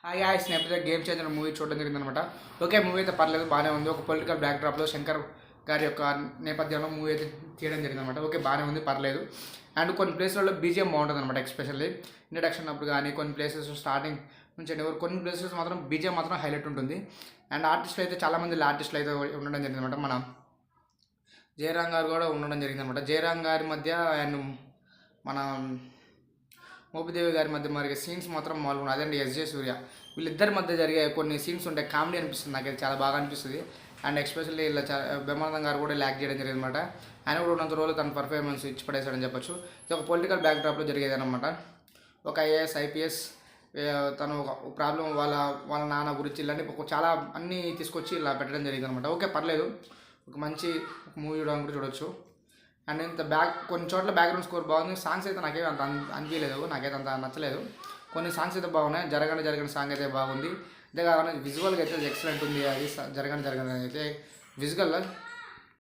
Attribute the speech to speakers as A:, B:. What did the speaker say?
A: Hi guys నేను game changer movie చూడడం జరిగిందనమాట. ఓకే, మూవీ అయితే పర్లేదు, బాగానే ఉంది. ఒక పొలిటికల్ బ్యాక్డ్రాప్లో శంకర్ గారి యొక్క నేపథ్యంలో మూవీ అయితే తీయడం జరిగిందనమాట. ఓకే, బాగానే ఉంది, పర్లేదు. అండ్ కొన్ని ప్లేస్లలో బీజిఎం బాగుంటుంది అనమాట. ఎస్పెషల్లీ ఇంట్రడక్షన్ అప్పుడు కానీ కొన్ని ప్లేసెస్ స్టార్టింగ్ నుంచి కొన్ని ప్లేసెస్ మాత్రం బీజిఎం మాత్రం హైలైట్ ఉంటుంది. అండ్ ఆర్టిస్టులు అయితే చాలామంది ఆర్టిస్టులు అయితే ఉండడం జరిగిందనమాట. మన జయరాం గారు కూడా ఉండడం జరిగిందనమాట. జయరాం గారి మధ్య అండ్ మన మోపిదేవి గారి మధ్య జరిగే సీన్స్ మాత్రం మామూలుగా అదండి. ఎస్జే సూర్య వీళ్ళిద్దరి మధ్య జరిగే కొన్ని సీన్స్ ఉంటాయి, కామెడీ అనిపిస్తుంది, నాకు చాలా బాగా అనిపిస్తుంది. అండ్ ఎస్పెషల్లీ ఇలా బ్రహ్మానందం గారు కూడా ల్యాక్ చేయడం జరిగింది అనమాట. ఆయన కూడా ఉన్నంత రోజులు తన పర్ఫార్మెన్స్ ఇచ్చి పడేశాడని చెప్పొచ్చు. ఇది ఒక పొలిటికల్ బ్యాక్డ్రాప్లో జరిగేది అనమాట. ఒక ఐఏఎస్ ఐపీఎస్ తను ఒక ప్రాబ్లం వాళ్ళ నాన్న గురించి ఇలాంటి చాలా అన్నీ తీసుకొచ్చి ఇలా పెట్టడం జరిగింది అనమాట. ఓకే, పర్లేదు, ఒక మంచి మూవీ చూడడానికి కూడా చూడొచ్చు. అండ్ ఇంత కొన్ని చోట్ల బ్యాక్గ్రౌండ్ స్కోర్ బాగుంది. సాంగ్స్ అయితే నాకేం అంత అనిపించలేదు, నాకైతే అంత నచ్చలేదు. కొన్ని సాంగ్స్ అయితే బాగున్నాయి. జరగని సాంగ్ అయితే బాగుంది. అంతేకాకుండా విజువల్గా అయితే ఎక్సలెంట్ ఉంది. అది జరగని అయితే విజువల్గా